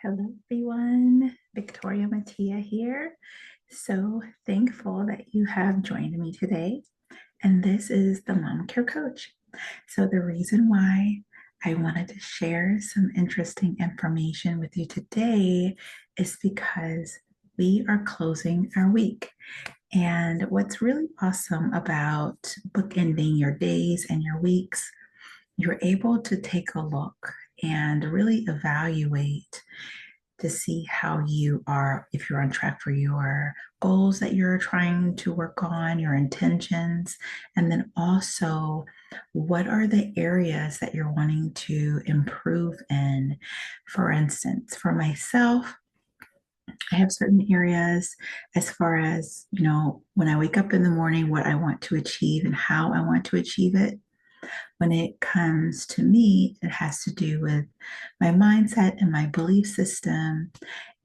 Hello, everyone. Victoria Mattia here. So thankful that you have joined me today. And this is the Mom Care Coach. So, the reason why I wanted to share some interesting information with you today is because we are closing our week. And what's really awesome about bookending your days and your weeks, you're able to take a look and really evaluate to see how you are, if you're on track for your goals that you're trying to work on, your intentions, and then also what are the areas that you're wanting to improve in. For instance, for myself, I have certain areas as far as, when I wake up in the morning, what I want to achieve and how I want to achieve it. When it comes to me, it has to do with my mindset and my belief system.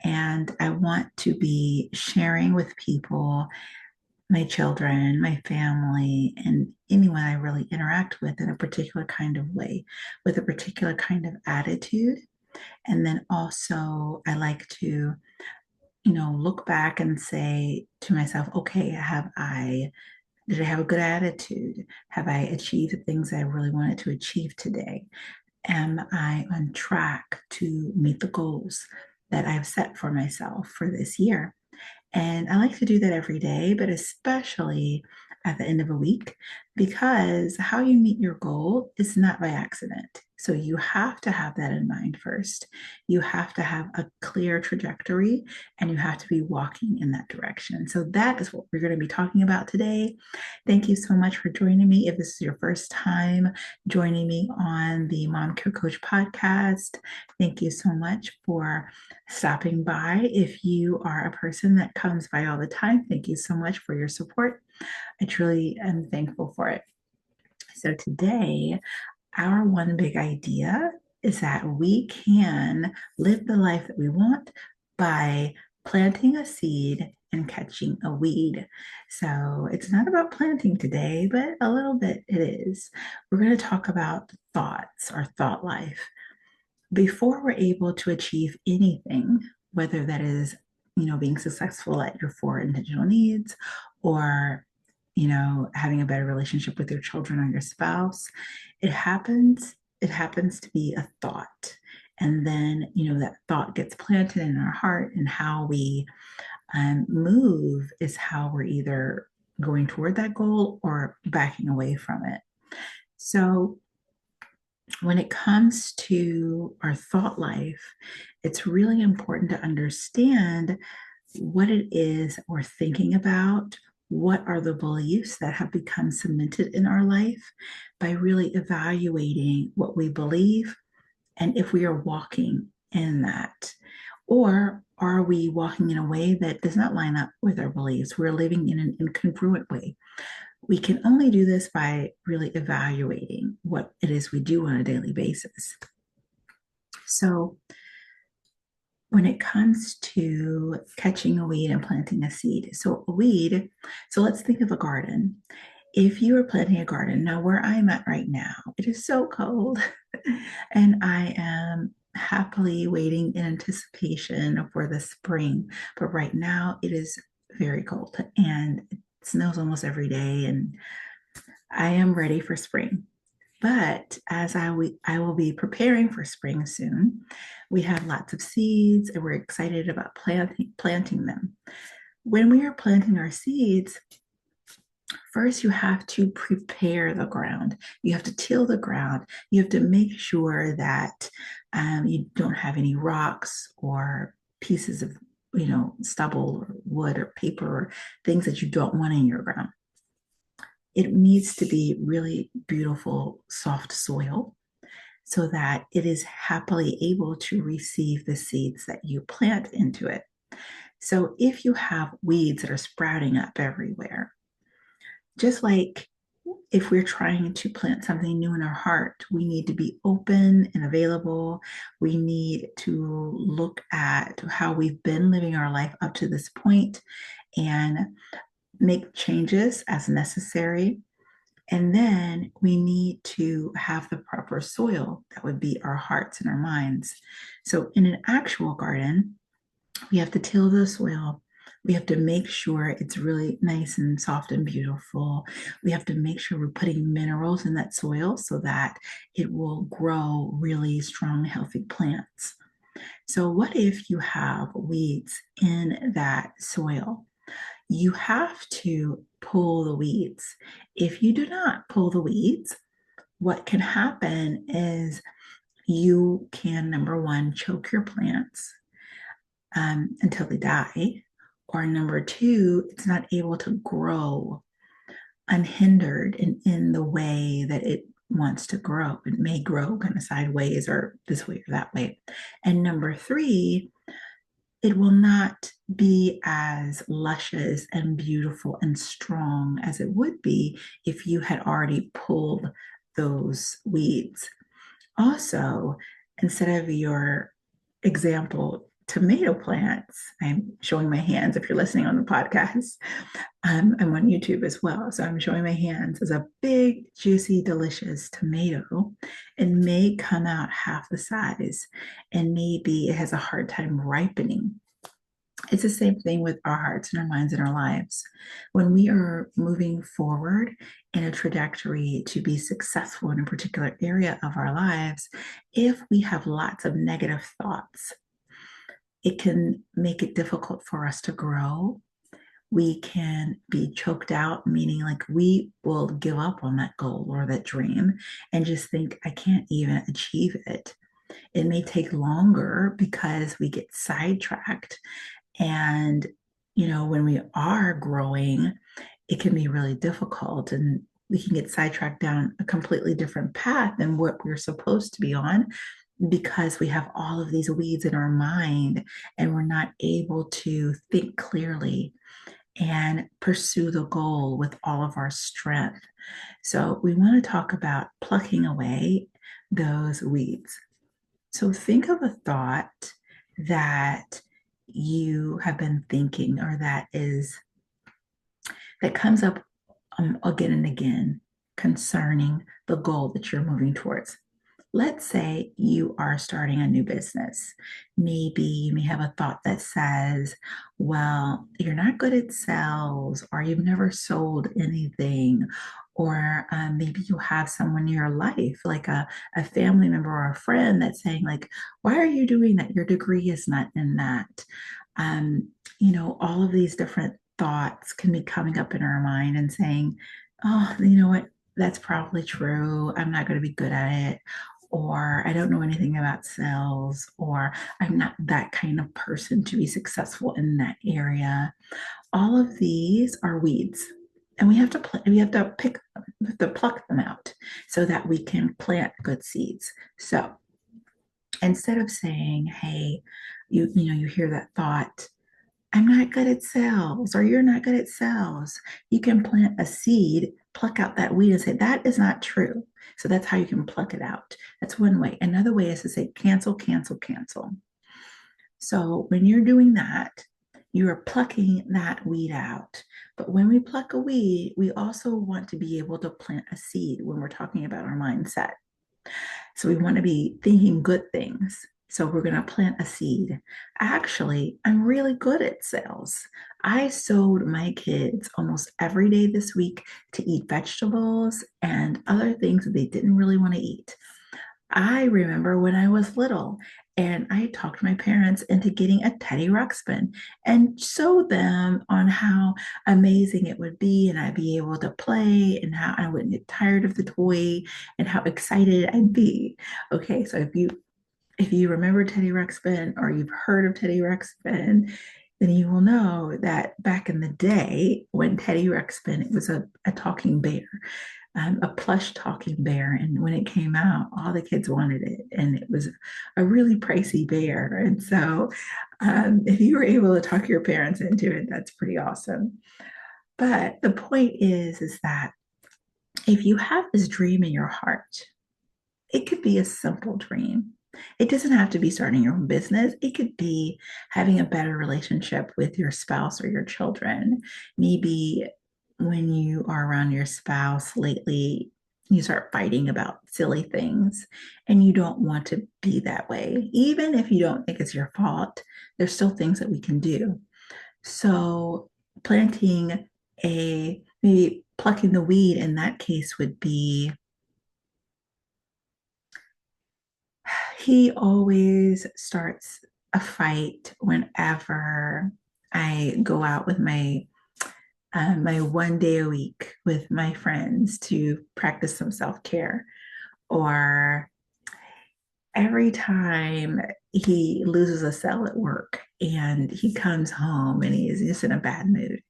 And I want to be sharing with people, my children, my family, and anyone I really interact with in a particular kind of way, with a particular kind of attitude. And then also, I like to, look back and say to myself, okay, did I have a good attitude? Have I achieved the things I really wanted to achieve today? Am I on track to meet the goals that I've set for myself for this year? And I like to do that every day, but especially at the end of a week, because how you meet your goal is not by accident. So you have to have that in mind first. You have to have a clear trajectory and you have to be walking in that direction. So that is what we're going to be talking about today. Thank you so much for joining me. If this is your first time joining me on the Mom Care Coach podcast, thank you so much for stopping by. If you are a person that comes by all the time, thank you so much for your support. I truly am thankful for it. So, today, our one big idea is that we can live the life that we want by planting a seed and catching a weed. So, it's not about planting today, but a little bit it is. We're going to talk about thoughts, our thought life before we're able to achieve anything, whether that is, being successful at your four intentional needs or, having a better relationship with your children or your spouse, it happens to be a thought. And then, that thought gets planted in our heart, and how we move is how we're either going toward that goal or backing away from it. So, when it comes to our thought life, it's really important to understand what it is we're thinking about. What are the beliefs that have become cemented in our life by really evaluating what we believe and if we are walking in that? Or are we walking in a way that does not line up with our beliefs? We're living in an incongruent way. We can only do this by really evaluating what it is we do on a daily basis. So, when it comes to catching a weed and planting a seed, so a weed, so let's think of a garden. If you are planting a garden, now where I'm at right now, it is so cold, and I am happily waiting in anticipation for the spring. But right now, it is very cold and it snows almost every day, and I am ready for spring. But as I will be preparing for spring soon, we have lots of seeds and we're excited about planting them. When we are planting our seeds, first you have to prepare the ground. You have to till the ground. You have to make sure that you don't have any rocks or pieces of stubble or wood or paper or things that you don't want in your ground. It needs to be really beautiful, soft soil so that it is happily able to receive the seeds that you plant into it. So if you have weeds that are sprouting up everywhere, just like if we're trying to plant something new in our heart, we need to be open and available. We need to look at how we've been living our life up to this point and make changes as necessary. And then we need to have the proper soil that would be our hearts and our minds. So in an actual garden, we have to till the soil. We have to make sure it's really nice and soft and beautiful. We have to make sure we're putting minerals in that soil so that it will grow really strong, healthy plants. So, what if you have weeds in that soil? You have to pull the weeds. If you do not pull the weeds, what can happen is you can, number one, choke your plants until they die. Or number two, it's not able to grow unhindered and in the way that it wants to grow. It may grow kind of sideways or this way or that way. And number three, it will not be as luscious and beautiful and strong as it would be if you had already pulled those weeds. Also, instead of your example, tomato plants, I'm showing my hands if you're listening on the podcast. I'm on YouTube as well. So I'm showing my hands as a big, juicy, delicious tomato. It may come out half the size and maybe it has a hard time ripening. It's the same thing with our hearts and our minds and our lives. When we are moving forward in a trajectory to be successful in a particular area of our lives, if we have lots of negative thoughts, it can make it difficult for us to grow. We can be choked out, meaning like we will give up on that goal or that dream and just think, I can't even achieve it. It may take longer because we get sidetracked and, when we are growing, it can be really difficult and we can get sidetracked down a completely different path than what we're supposed to be on because we have all of these weeds in our mind and we're not able to think clearly and pursue the goal with all of our strength. So, we want to talk about plucking away those weeds. So think of a thought that you have been thinking or that comes up again and again concerning the goal that you're moving towards. Let's say you are starting a new business. Maybe you may have a thought that says, well, you're not good at sales, or you've never sold anything, or maybe you have someone in your life, like a family member or a friend, that's saying, like, why are you doing that? Your degree is not in that. All of these different thoughts can be coming up in our mind and saying, oh, you know what? That's probably true. I'm not going to be good at it, or I don't know anything about sales, or I'm not that kind of person to be successful in that area. All of these are weeds, and we have to pick them, we have to pluck them out so that we can plant good seeds. So instead of saying, "Hey, you hear that thought, I'm not good at sales, or you're not good at sales," you can plant a seed, pluck out that weed, and say, that is not true. So that's how you can pluck it out. That's one way. Another way is to say, cancel, cancel, cancel. So when you're doing that, you are plucking that weed out. But when we pluck a weed, we also want to be able to plant a seed when we're talking about our mindset. So we want to be thinking good things. So we're going to plant a seed. Actually, I'm really good at sales. I sold my kids almost every day this week to eat vegetables and other things that they didn't really want to eat. I remember when I was little and I talked my parents into getting a Teddy Ruxpin and showed them on how amazing it would be and I'd be able to play and how I wouldn't get tired of the toy and how excited I'd be. Okay, so if you remember Teddy Ruxpin or you've heard of Teddy Ruxpin, then you will know that back in the day when Teddy Ruxpin, it was a talking bear, a plush talking bear. And when it came out, all the kids wanted it. And it was a really pricey bear. And so if you were able to talk your parents into it, that's pretty awesome. But the point is that if you have this dream in your heart, it could be a simple dream. It doesn't have to be starting your own business. It could be having a better relationship with your spouse or your children. Maybe when you are around your spouse lately, you start fighting about silly things and you don't want to be that way. Even if you don't think it's your fault, there's still things that we can do. So, planting maybe plucking the weed in that case would be he always starts a fight whenever I go out with my 1 day a week with my friends to practice some self-care, or every time he loses a sale at work and he comes home and he's just in a bad mood.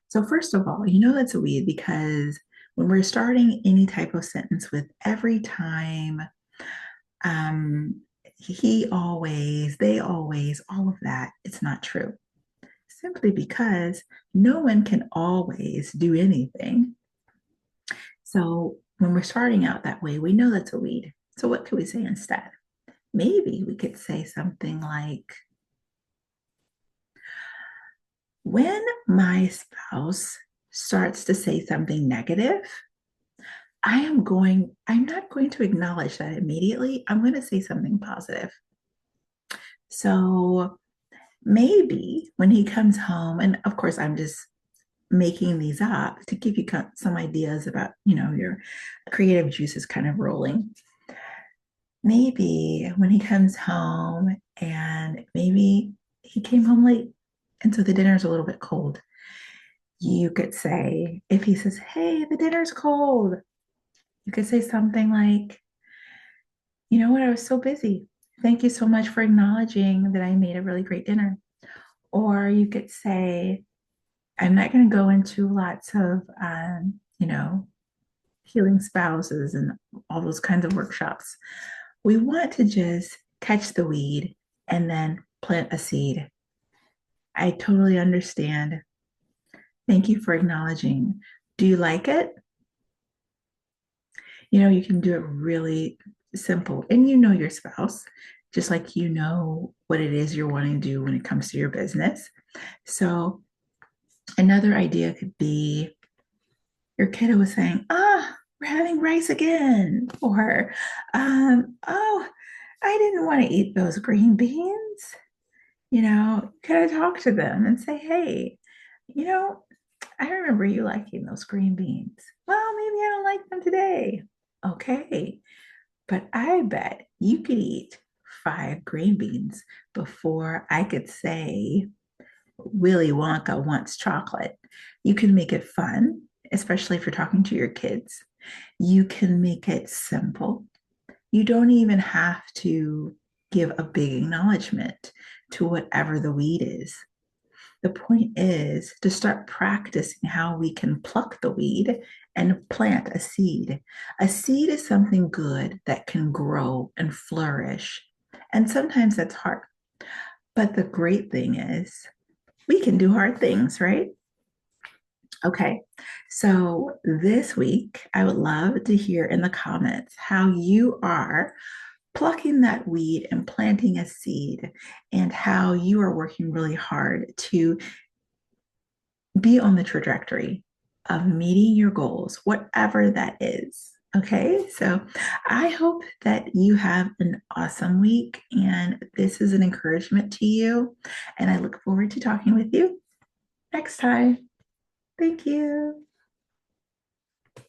So first of all, you know that's a weed because when we're starting any type of sentence with every time, um, he always, they always, all of that, it's not true. Simply because no one can always do anything. So when we're starting out that way, we know that's a weed. So what could we say instead? Maybe we could say something like, when my spouse starts to say something negative, I'm not going to acknowledge that immediately. I'm going to say something positive. So maybe when he comes home, and of course, I'm just making these up to give you some ideas about, your creative juices kind of rolling. Maybe when he comes home and maybe he came home late and so the dinner's a little bit cold, you could say, if he says, "Hey, the dinner's cold," you could say something like, "You know what? I was so busy. Thank you so much for acknowledging that I made a really great dinner." Or you could say, I'm not going to go into lots of, healing spouses and all those kinds of workshops. We want to just catch the weed and then plant a seed. I totally understand. Thank you for acknowledging. Do you like it? You can do it really simple. And you know your spouse, just like you know what it is you're wanting to do when it comes to your business. So, another idea could be your kiddo was saying, we're having rice again. Or, oh, I didn't want to eat those green beans. Kind of talk to them and say, hey, you know, I remember you liking those green beans. Well, maybe I don't like them today. Okay. But I bet you could eat 5 green beans before I could say Willy Wonka wants chocolate. You can make it fun, especially if you're talking to your kids. You can make it simple. You don't even have to give a big acknowledgement to whatever the weed is. The point is to start practicing how we can pluck the weed and plant a seed. A seed is something good that can grow and flourish. And sometimes that's hard. But the great thing is we can do hard things, right? Okay, so this week, I would love to hear in the comments how you are plucking that weed and planting a seed, and how you are working really hard to be on the trajectory of meeting your goals, whatever that is. Okay, so I hope that you have an awesome week and this is an encouragement to you. And I look forward to talking with you next time. Thank you.